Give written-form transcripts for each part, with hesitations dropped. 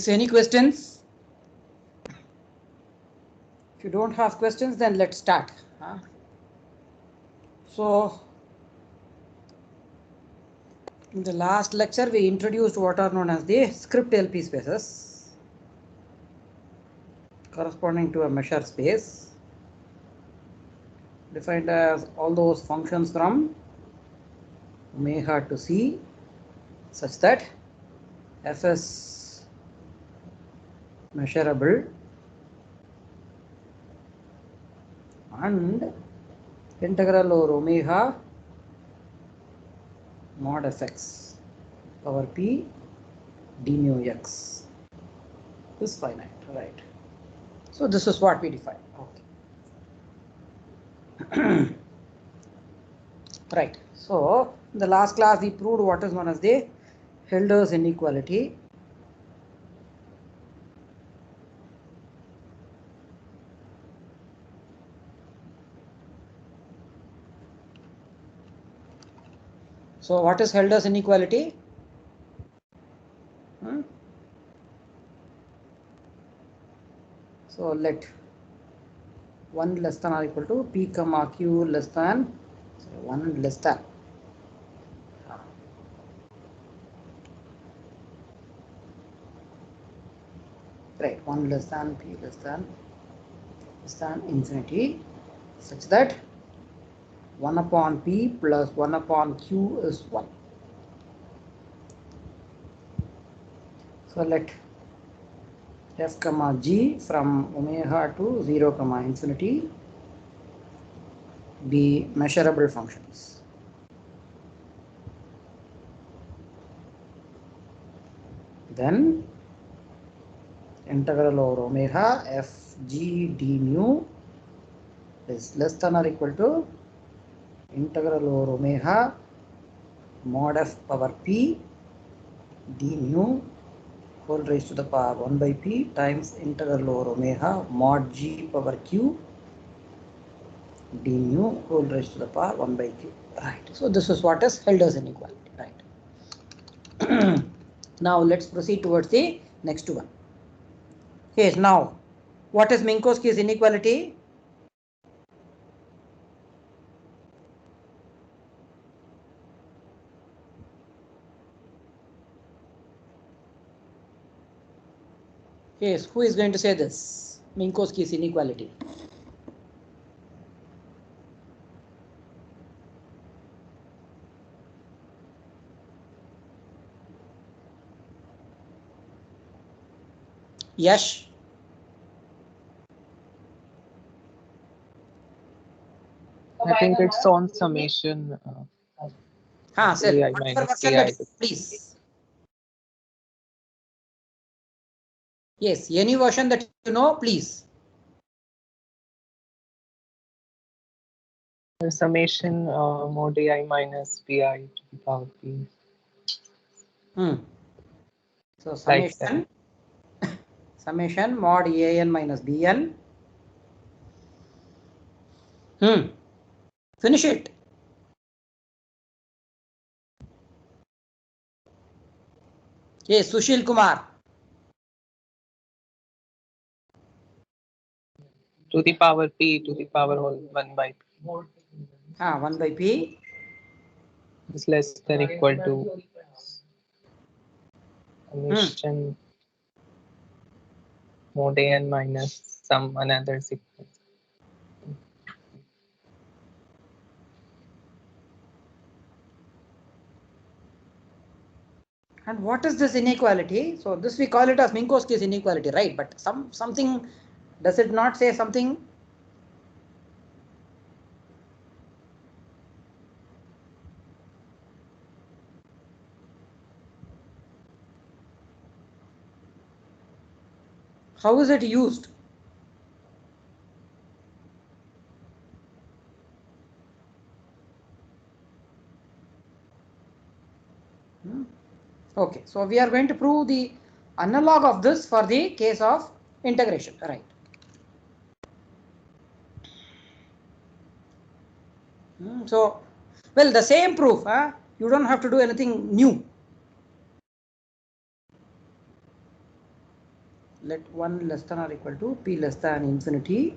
any questions? If you don't have questions, then let's start. So, in the last lecture, we introduced what are known as the script LP spaces corresponding to a measure space, defined as all those functions from omega to C such that f is measurable and integral over omega mod fx power p d mu x is finite, right? So this is what we define. Okay. Right. So in the last class we proved what is known as the Hölder's inequality. So what is Hölder's inequality? So let 1 less than or equal to p comma q less than 1 less than right 1 less than p less than infinity such that 1 upon p plus 1 upon q is 1. So let f comma g from omega to 0 comma infinity be measurable functions. Then integral over omega f g d mu is less than or equal to integral over omega mod f power p d mu whole raised to the power 1 by p times integral over omega mod g power q d mu whole raised to the power 1 by q. Right. So this is what is Hölder's inequality. Right. Now let's proceed towards the next one. Yes. Now, what is Minkowski's inequality? Yes. Who is going to say this? Minkowski's inequality. Yash. I think it's on summation. Sir, whatever version that is, please. Yes, any version that you know, please. Summation mod ai minus pi to the power p. So summation, summation mod an minus bn. Finish it. Yes, Sushil Kumar. To the power p to the power whole 1 by p. 1 by p is less than equal to summation mod an minus some another sequence. And what is this inequality? So this we call it as Minkowski's inequality, right? But something, does it not say something? How is it used? Okay, so we are going to prove the analog of this for the case of integration, right? So, well, the same proof, you don't have to do anything new. let 1 less than or equal to p less than infinity,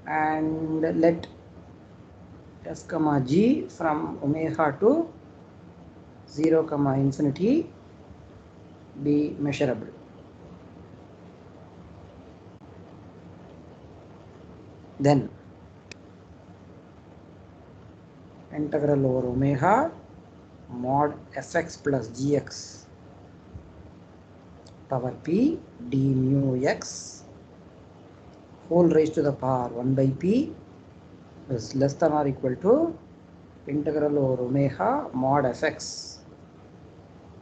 and let f comma g from omega to 0 comma infinity be measurable. Then integral over omega mod fx plus gx power p d mu x whole raised to the power 1 by p is less than or equal to integral over omega mod fx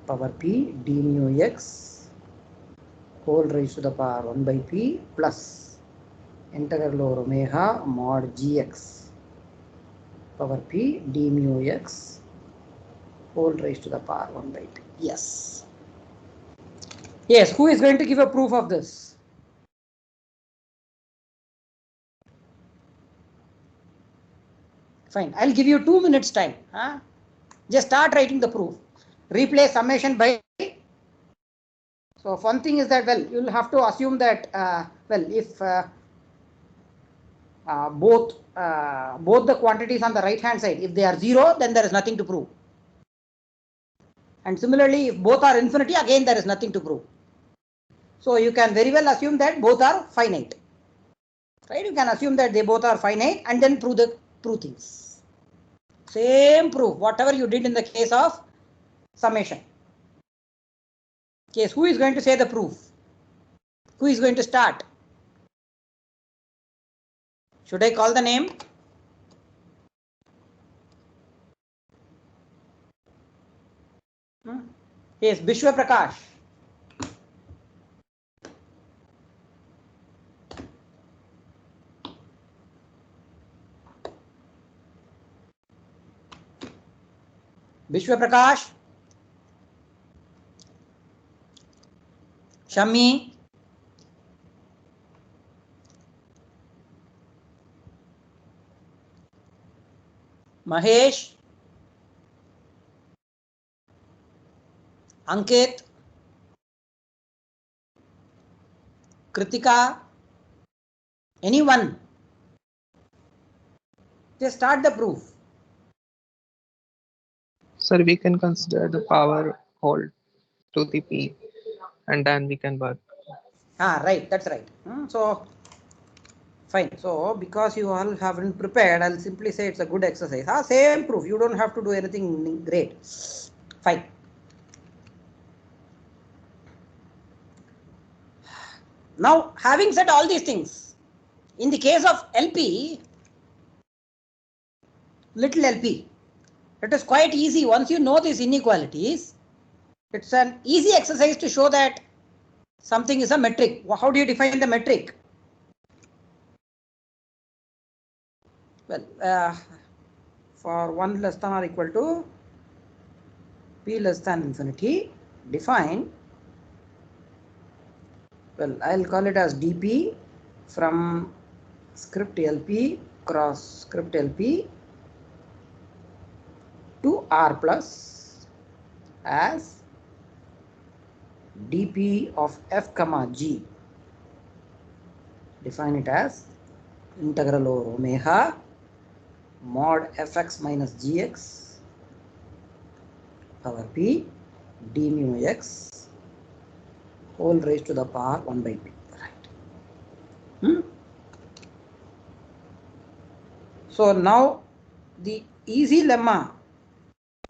power p d mu x whole raised to the power 1 by p plus integral over omega mod gx power p d mu x whole raised to the power 1 by p. Yes. Yes, who is going to give a proof of this? Fine, I'll give you 2 minutes time. Huh? Just start writing the proof. Replace summation by. So one thing is that, well, you'll have to assume that, well, if both the quantities on the right hand side, if they are 0, then there is nothing to prove. And similarly, if both are infinity, again there is nothing to prove. So you can very well assume that both are finite. Right? You can assume that they both are finite and then prove things. Same proof, whatever you did in the case of summation. Case, who is going to say the proof? Who is going to start? Should I call the name? Yes, Bishwa Prakash. Bishwa Prakash. Shami. Mahesh. Ankit. Kritika. Anyone? Just start the proof. Sir, we can consider the power whole to the p, and then we can work. Right, that's right. So, fine. So, because you all haven't prepared, I'll simply say it's a good exercise. Same proof. You don't have to do anything great. Fine. Now, having said all these things, in the case of LP, little LP, it is quite easy. Once you know these inequalities, it's an easy exercise to show that something is a metric. How do you define the metric? Well, for 1 less than or equal to p less than infinity, define, well, I'll call it as dp from script LP cross script LP to R plus as dp of f comma g. Define it as integral over omega mod fx minus gx power p d mu x whole raised to the power 1 by p. Right. So now the easy lemma.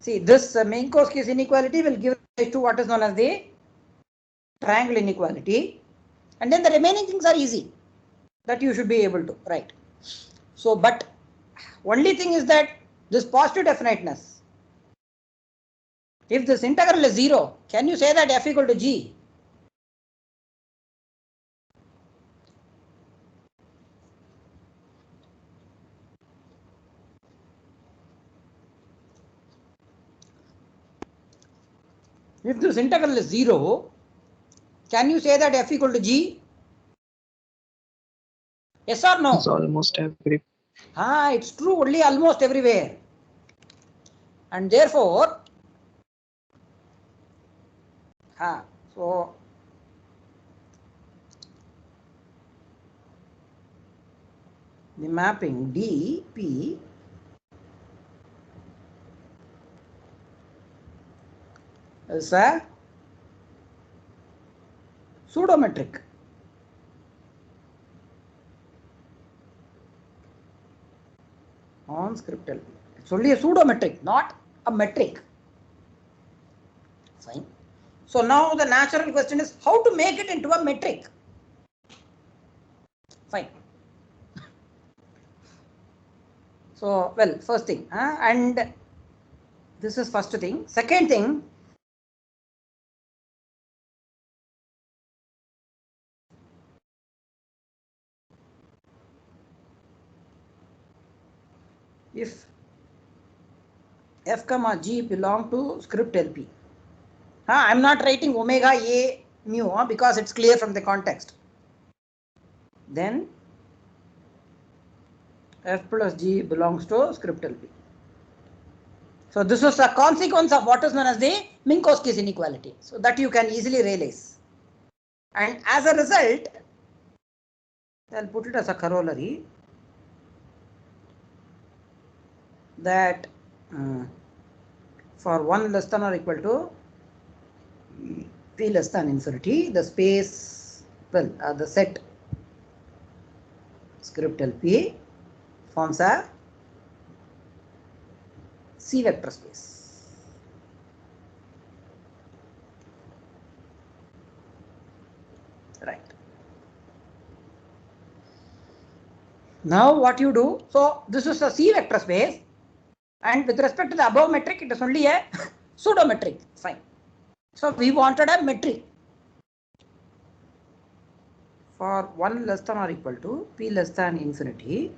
See, this Minkowski's case inequality will give rise to what is known as the triangle inequality, and then the remaining things are easy that you should be able to write. So, but only thing is that this positive definiteness. If this integral is 0, can you say that f equal to g? If this integral is 0, can you say that f equal to g? Yes or no? It's almost every. It's true only almost everywhere. And therefore, So the mapping dp is a pseudometric. On script LP. It's only a pseudometric, not a metric. Fine. So now the natural question is how to make it into a metric. Fine. So, well, first thing, and this is first thing. Second thing, if f comma g belong to script LP. I'm not writing omega a mu because it's clear from the context. Then f plus g belongs to script LP. So this is a consequence of what is known as the Minkowski's inequality. So that you can easily realize. And as a result, I'll put it as a corollary that for 1 less than or equal to p less than infinity, the space, well, the set script LP forms a C vector space. Right. Now what you do, so this is a C vector space, and with respect to the above metric, it is only a pseudometric. Fine. So we wanted a metric. For 1 less than or equal to p less than infinity,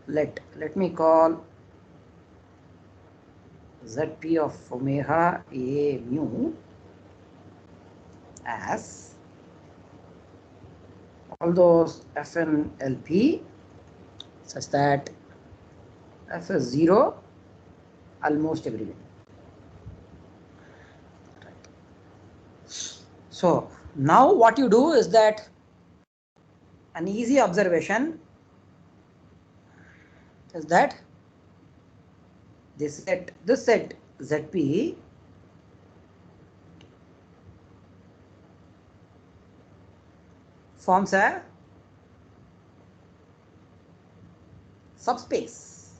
let me call Zp of omega a mu as all those Fn LP such that F is 0 almost everywhere. Right. So now what you do is that an easy observation is that this set Zp forms a subspace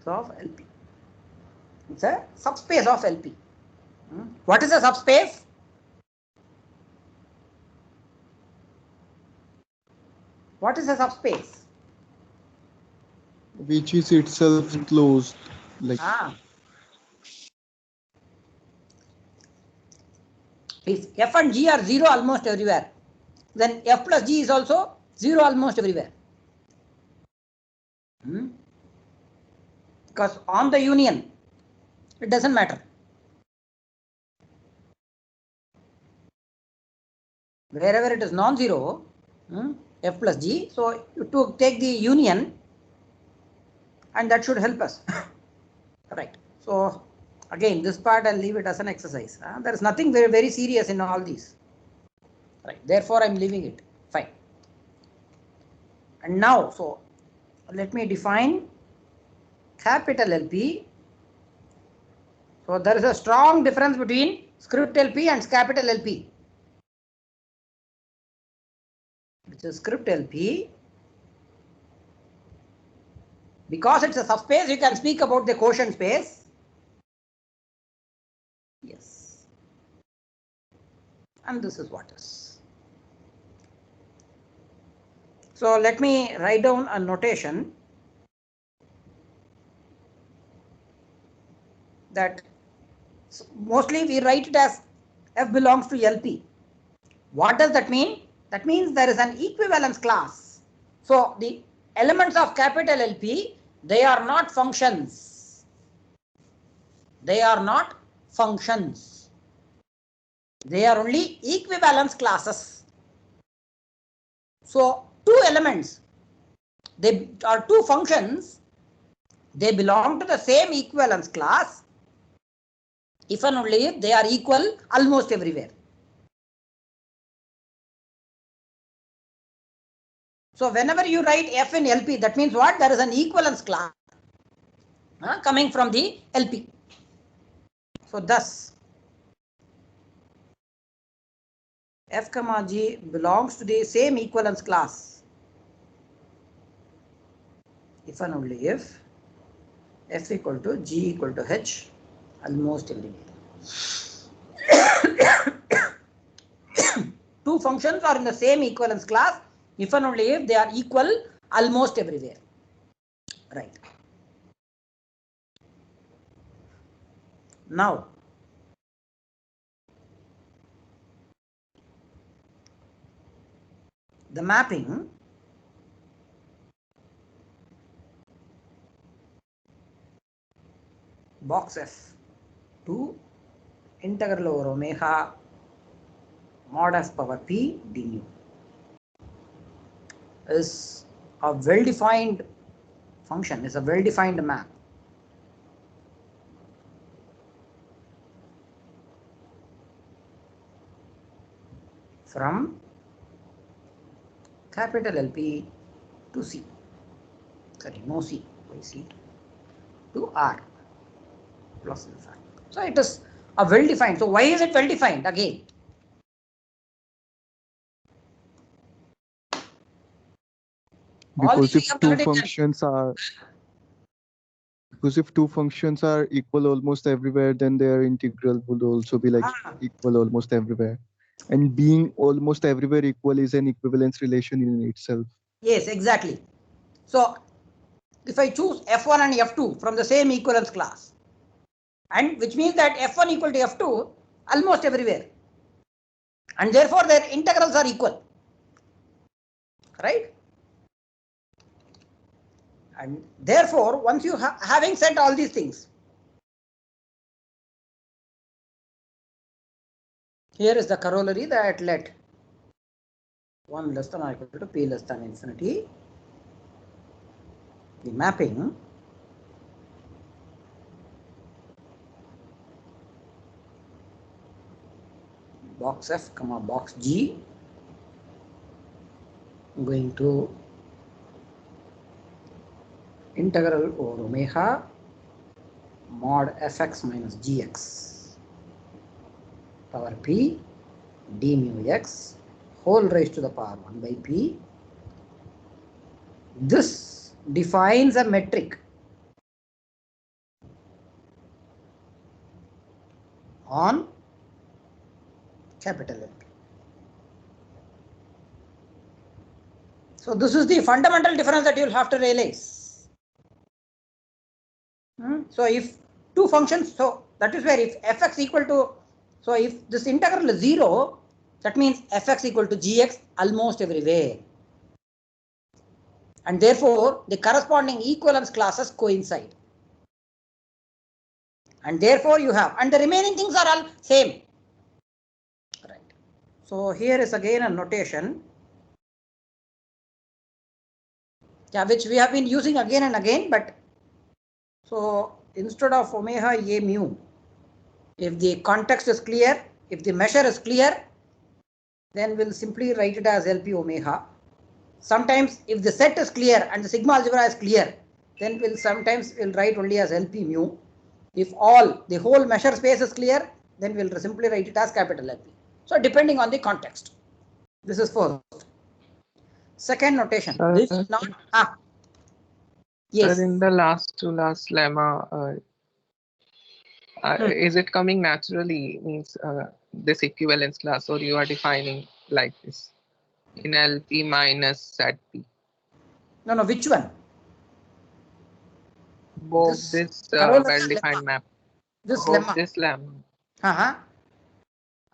of LP. It's a subspace of LP. What is a subspace? What is a subspace? Which is itself closed. Like If f and g are 0 almost everywhere, then f plus g is also 0 almost everywhere. Because on the union, it doesn't matter. Wherever it is non-zero, f plus g, so to take the union, and that should help us. Right. So again, this part I'll leave it as an exercise. There is nothing very, very serious in all these. Right. Therefore, I'm leaving it. Fine. And now, so let me define capital LP. So there is a strong difference between script LP and capital LP. Which is script LP. Because it's a subspace, you can speak about the quotient space. Yes. And this is what is. So let me write down a notation that mostly we write it as F belongs to LP. What does that mean? That means there is an equivalence class. So the elements of capital LP, they are not functions. They are not functions. They are only equivalence classes. So two elements, they are two functions, they belong to the same equivalence class if and only if they are equal almost everywhere. So whenever you write F in LP, that means what? There is an equivalence class coming from the LP. So thus F comma G belongs to the same equivalence class if and only if F equal to G equal to H almost everywhere. Two functions are in the same equivalence class if and only if they are equal almost everywhere. Right. Now, the mapping box F to integral over omega mod F power P d nu is a well-defined function, is a well-defined map. From capital LP to C, sorry, no C, by C to R plus alpha. So it is a well-defined. So why is it well-defined again? Because if two functions are equal almost everywhere, then their integral would also be like equal almost everywhere. And being almost everywhere equal is an equivalence relation in itself. Yes, exactly. So if I choose F1 and F2 from the same equivalence class, and which means that F1 equal to F2 almost everywhere, and therefore their integrals are equal, right? And therefore, once you having said all these things, here is the corollary that let 1 less than or equal to P less than infinity, the mapping box F comma box G going to integral over omega mod fx minus gx power P d mu x whole raised to the power 1 by P. This defines a metric on capital LP. So this is the fundamental difference that you will have to realize. So if two functions, so that is where if fx equal to, so if this integral is 0, that means fx equal to gx almost everywhere. And therefore, the corresponding equivalence classes coincide. And therefore, you have, and the remaining things are all same. Right. So here is again a notation, which we have been using again and again, but so instead of omega a mu, if the context is clear, if the measure is clear, then we'll simply write it as LP omega. Sometimes if the set is clear and the sigma algebra is clear, then we'll write only as LP mu. If the whole measure space is clear, then we'll simply write it as capital LP. So depending on the context. This is first. Second notation. This is not yes. Sir, in the last lemma, is it coming naturally? Means this equivalence class, or you are defining like this in LP minus ZP? No, which one? Both this well-defined map. This above lemma. This lemma.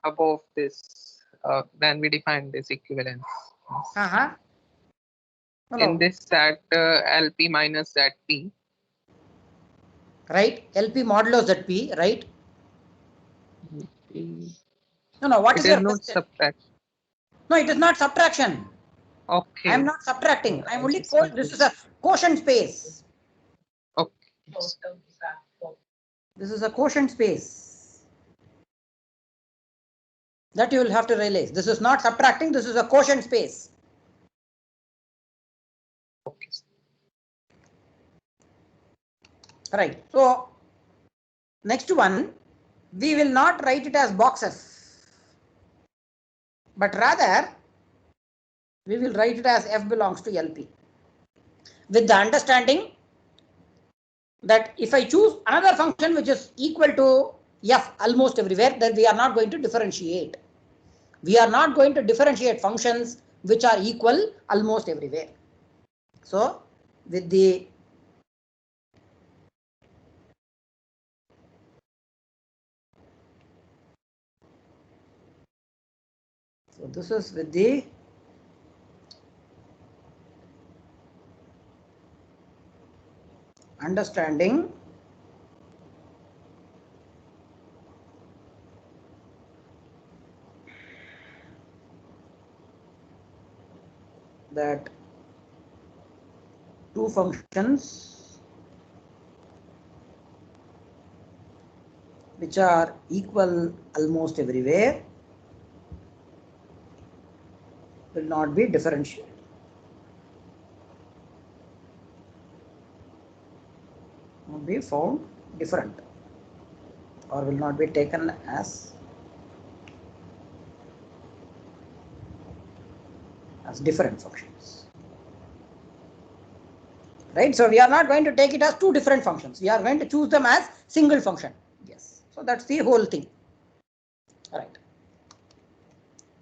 Above this, then we define this equivalence. In this set LP minus ZP. Right, LP modulo ZP, right? No, what is your not subtraction? No, it is not subtraction. Okay. I am not subtracting. I am only this is a quotient space. Okay. This is a quotient space. That you will have to realize. This is not subtracting, this is a quotient space. Okay. Right. So, next one, we will not write it as boxes, but rather we will write it as f belongs to LP, with the understanding that if I choose another function which is equal to f almost everywhere, then we are not going to differentiate. We are not going to differentiate functions which are equal almost everywhere. So, with the this is with the understanding that two functions which are equal almost everywhere will not be differentiated. Will be found different or will not be taken as different functions. Right? So we are not going to take it as two different functions. We are going to choose them as single function. Yes. So that's the whole thing. Right.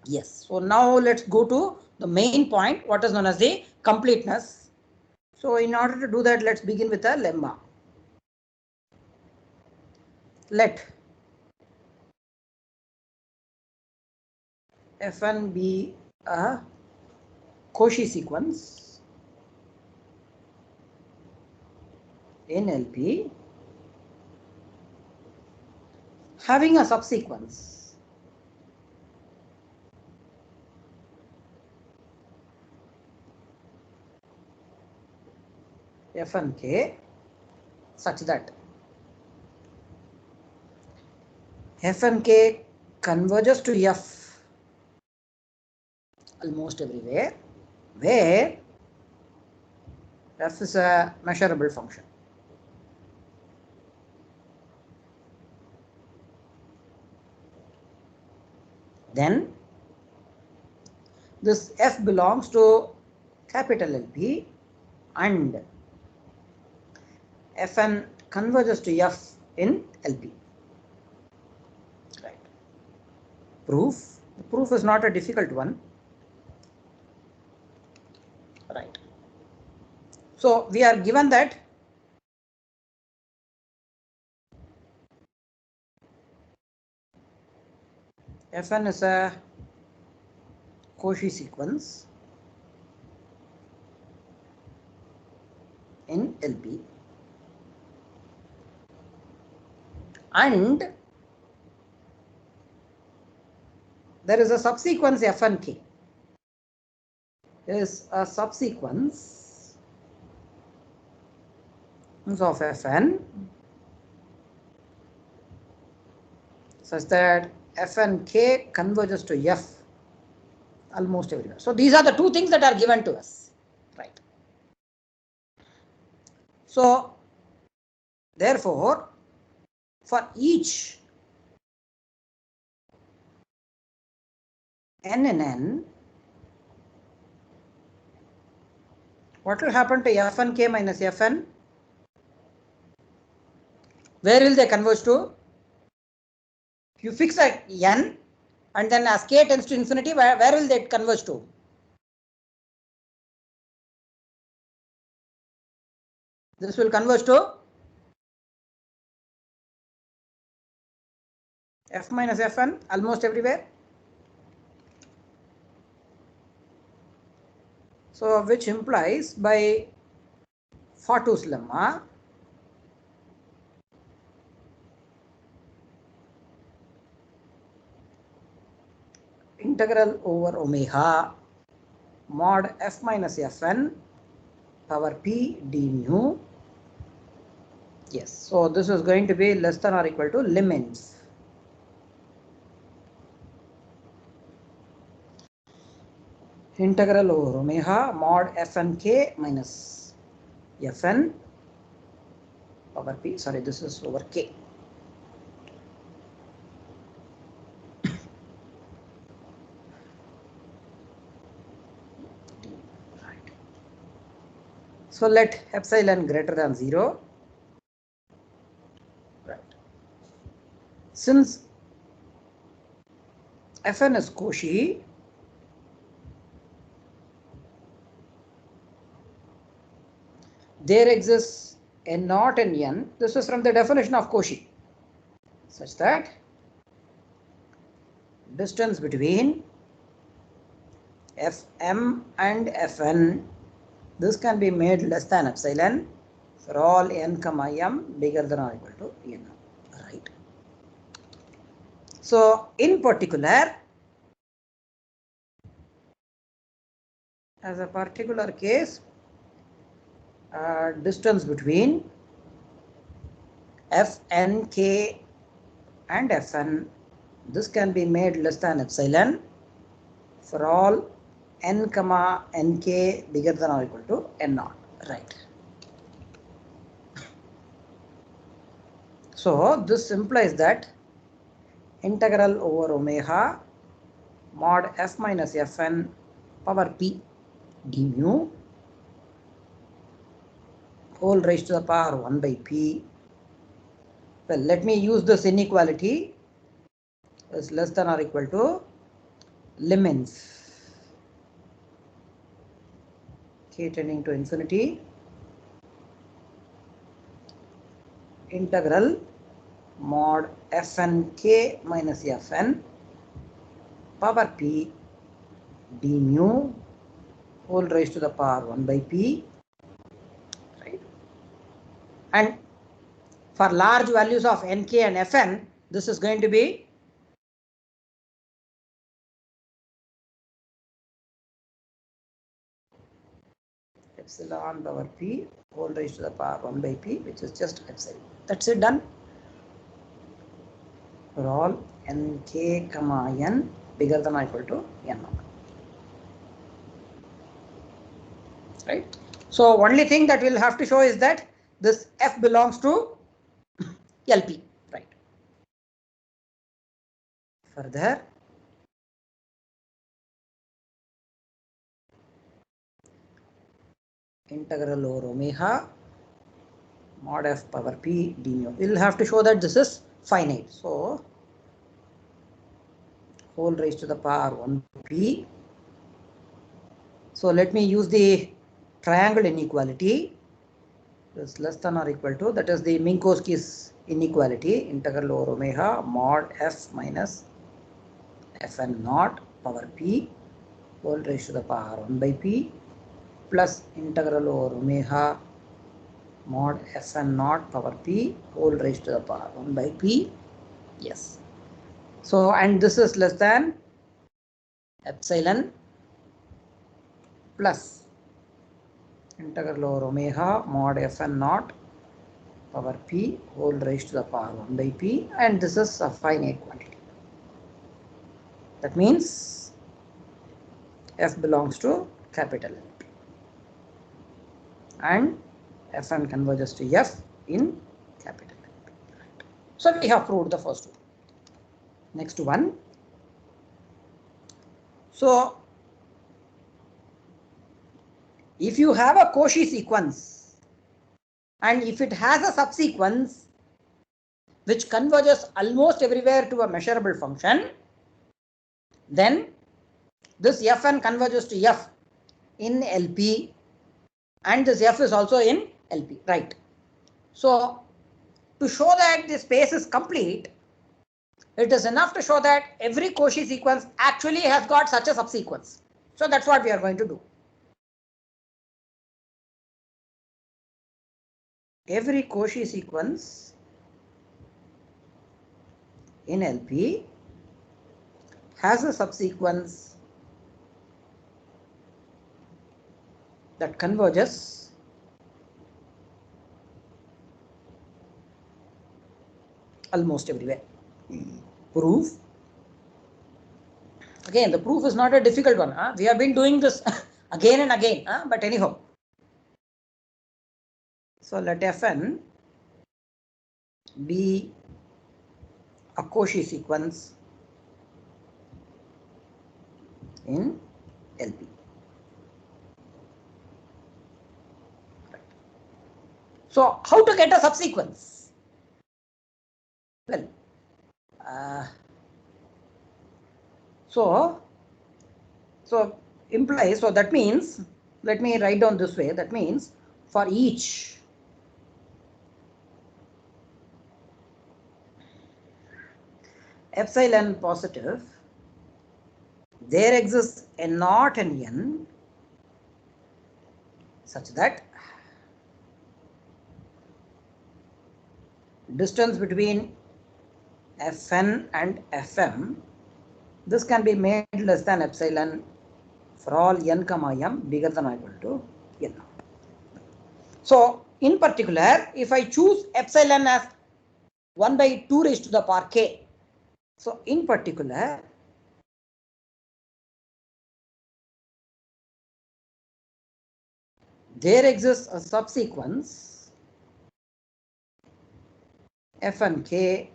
Yes. So now let's go to the main point, what is known as the completeness. So in order to do that, let's begin with a lemma. Let Fn be a Cauchy sequence in LP having a subsequence f and k such that f and k converges to f almost everywhere, where f is a measurable function. Then this f belongs to capital LP and Fn converges to f in LP. Right. Proof. The proof is not a difficult one. Right. So we are given that Fn is a Cauchy sequence in LP and there is a subsequence f and k. There is a subsequence of Fn such that f and k converges to f almost everywhere. So these are the two things that are given to us. Right. So therefore, for each n in n, what will happen to f and k minus fn? Where will they converge to? If you fix a n and then as k tends to infinity, where will they converge to? This will converge to f minus fn almost everywhere. So which implies by Fatu's lemma, integral over omega mod f minus fn power p d nu Yes, so this is going to be less than or equal to lim_inf. Integral over omega mod fn k minus fn over p. Sorry, this is over k. Right. So let epsilon greater than 0. Right. Since fn is Cauchy, there exists n naught and n. This is from the definition of Cauchy, such that distance between fm and fn, this can be made less than epsilon for all n comma m bigger than or equal to n. Right. So in particular, as a particular case, distance between fn k and fn, this can be made less than epsilon for all n comma nk bigger than or equal to n naught. Right. So this implies that integral over omega mod f minus fn power p d mu whole raised to the power 1 by p. Well, let me use this inequality is less than or equal to lim_inf k tending to infinity integral mod fn k minus fn power p d mu whole raised to the power 1 by p. Right. And for large values of nk and fn, this is going to be epsilon power p whole raised to the power 1 by p, which is just epsilon. That's it, done. For all nk comma n bigger than or equal to n naught. Right. So only thing that we'll have to show is that this f belongs to LP. Right. Further, integral over omega mod f power p d mu. We'll have to show that this is finite. So whole raised to the power 1 p. So let me use the triangle inequality. Is less than or equal to, that is the Minkowski's inequality, integral over omega mod f minus fn naught power p whole raised to the power 1 by p plus integral over omega mod fn naught power p whole raised to the power 1 by p. Yes. So, and this is less than epsilon plus integral over omega mod fn naught power p whole raised to the power 1 by p, and this is a finite quantity. That means f belongs to capital L and fn converges to f in capital L. So we have proved the first one. Next one. So if you have a Cauchy sequence and if it has a subsequence which converges almost everywhere to a measurable function, then this fn converges to f in LP and this f is also in LP, right? So to show that the space is complete, it is enough to show that every Cauchy sequence actually has got such a subsequence. So that's what we are going to do. Every Cauchy sequence in LP has a subsequence that converges almost everywhere. Proof. Again, the proof is not a difficult one. We have been doing this again and again. But anyhow. So let Fn be a Cauchy sequence in LP. So how to get a subsequence? Well, so implies, so that means, let me write down this way, that means for each epsilon positive, there exists a naught and n such that distance between Fn and Fm, this can be made less than epsilon for all n comma m bigger than or equal to n. So in particular, if I choose epsilon as 1 by 2 raised to the power k, so in particular, there exists a subsequence Fn k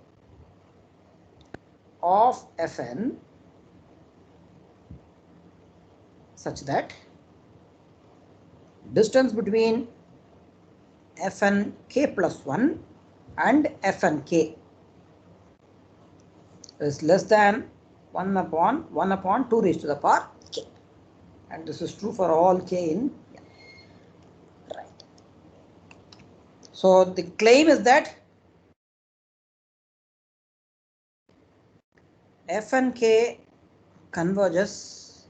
of Fn such that distance between Fn k plus 1 and Fn k is less than 1 upon 2 raised to the power k. And this is true for all k in n. Right. So the claim is that Fn k converges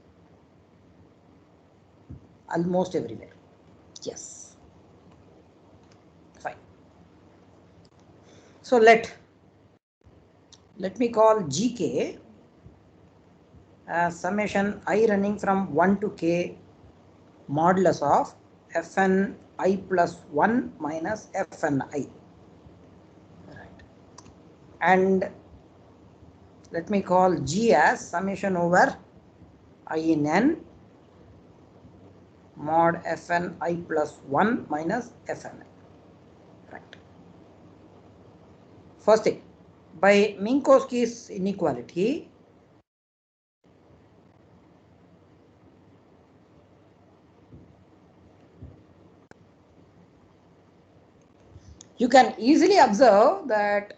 almost everywhere. Yes. Fine. So let me call Gk as summation I running from 1 to k modulus of Fn I plus 1 minus Fn I. Right. And let me call G as summation over I in n mod Fn I plus 1 minus Fn I. Right. First thing, by Minkowski's inequality, you can easily observe that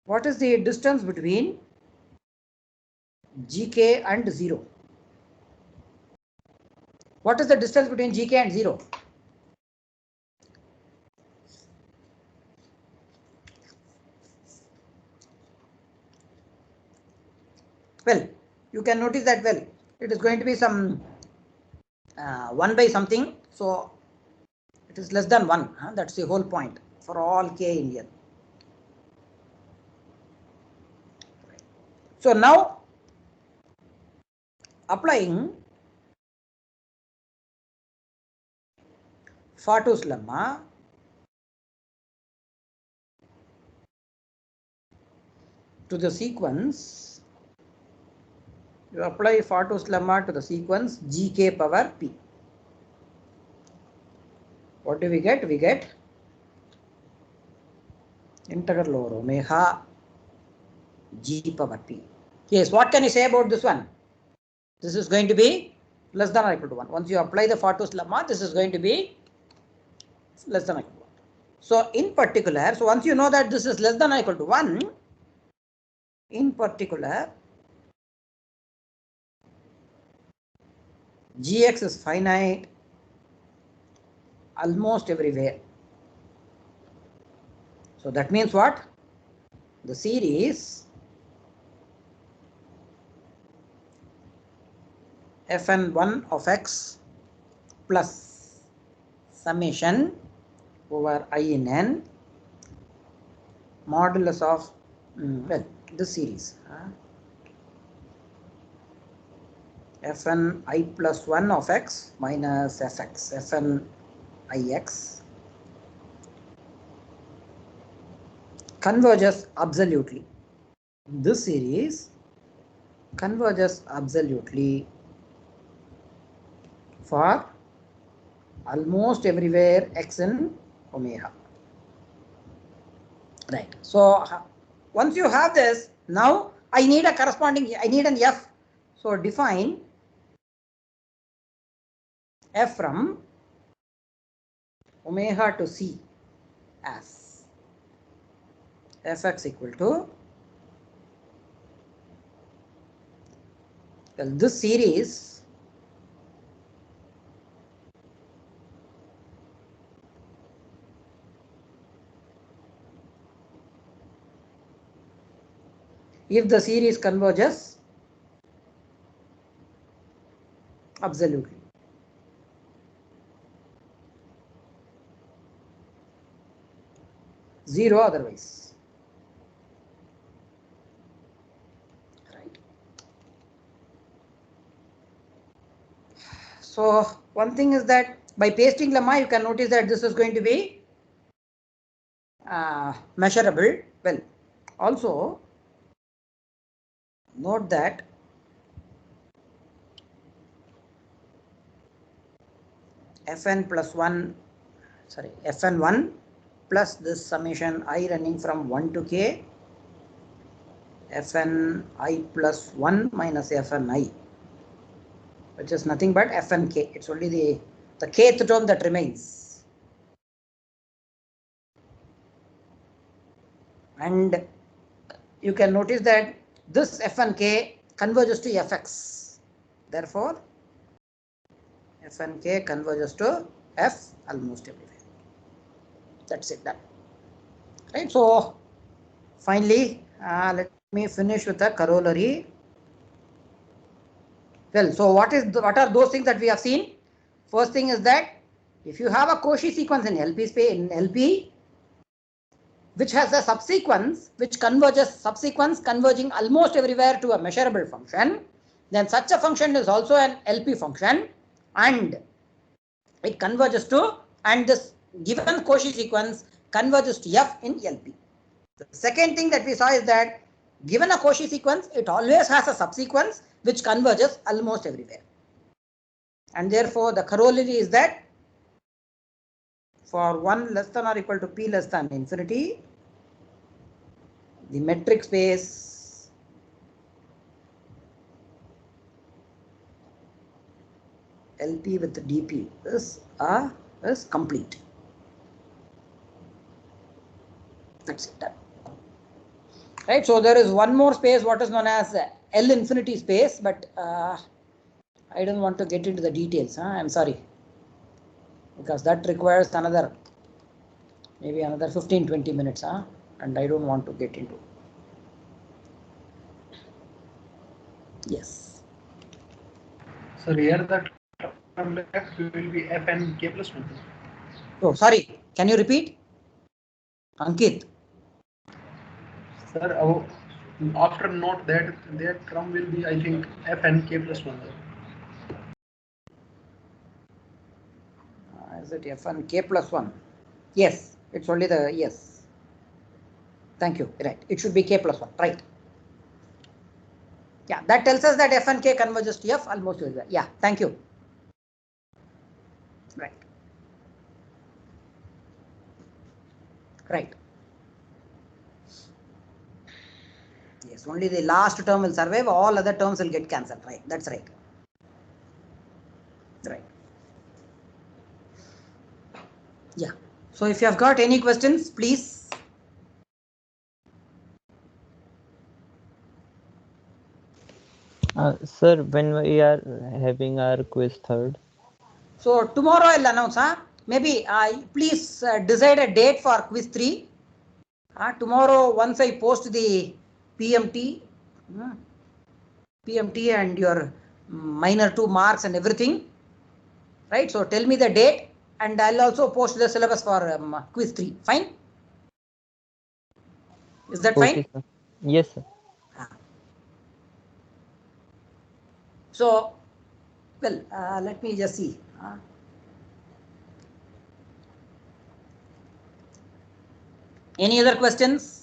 what is the distance between Gk and 0? What is the distance between Gk and 0? Well, you can notice that, well, it is going to be some 1 by something. So it is less than 1. That's the whole point for all k in n. So now applying Fato's lemma, to the sequence, you apply Fato's lemma to the sequence Gk power p. What do we get? We get integral over omega g power p. Yes, what can you say about this one? This is going to be less than or equal to 1. Once you apply the Fato's lemma, this is going to be less than or equal to 1. So in particular, so once you know that this is less than or equal to 1, in particular, Gx is finite almost everywhere. So that means what? The series Fn1 of x plus summation over I in n modulus of, well, this series. Fn I plus 1 of x minus fx, Fn ix converges absolutely. This series converges absolutely for almost everywhere x in omega. Right. So once you have this, now I need a corresponding, I need an f. So define f from omega to c as fx equal to, well, this series if the series converges absolutely. Zero otherwise. Right. So one thing is that by pasting lemma, you can notice that this is going to be measurable. Well, also note that fn plus 1, sorry, fn1 plus this summation I running from 1 to k, fn I plus 1 minus fn I, which is nothing but fn k. It's only the kth term that remains. And you can notice that this fn k converges to fx. Therefore, fn k converges to f almost everywhere. That's it, done. Right. So finally, let me finish with a corollary. Well, so what are those things that we have seen? First thing is that if you have a Cauchy sequence in LP space, in LP, which has a subsequence which subsequence converging almost everywhere to a measurable function, then such a function is also an LP function, and it converges to, and this given Cauchy sequence converges to f in LP. The second thing that we saw is that given a Cauchy sequence, it always has a subsequence which converges almost everywhere. And therefore, the corollary is that for 1 less than or equal to p less than infinity, the metric space LP with DP is complete. That's it. Done. Right. So there is one more space, what is known as L infinity space, but I don't want to get into the details. I'm sorry, because that requires maybe another 15-20 minutes. And I don't want to get into. Yes. So here the term left will be f and k plus 1. Oh, sorry. Can you repeat? Ankit. Sir, after note that term will be, I think, f and k plus 1. Is it f and k plus 1? Yes, it's only the, yes. Thank you. Right. It should be k plus 1. Right. Yeah, that tells us that f and k converges to f almost everywhere. Yeah, thank you. Right. Right. Yes, only the last term will survive, all other terms will get cancelled. Right, that's right. Right. Yeah. So if you have got any questions, please. Sir, when we are having our quiz third? So tomorrow I'll announce. Maybe please decide a date for quiz 3. Tomorrow, once I post the PMT and your minor 2 marks and everything, right? So tell me the date, and I'll also post the syllabus for quiz 3. Fine? Is that Okay, fine? sir. Yes, sir. So, well, let me just see. Any other questions?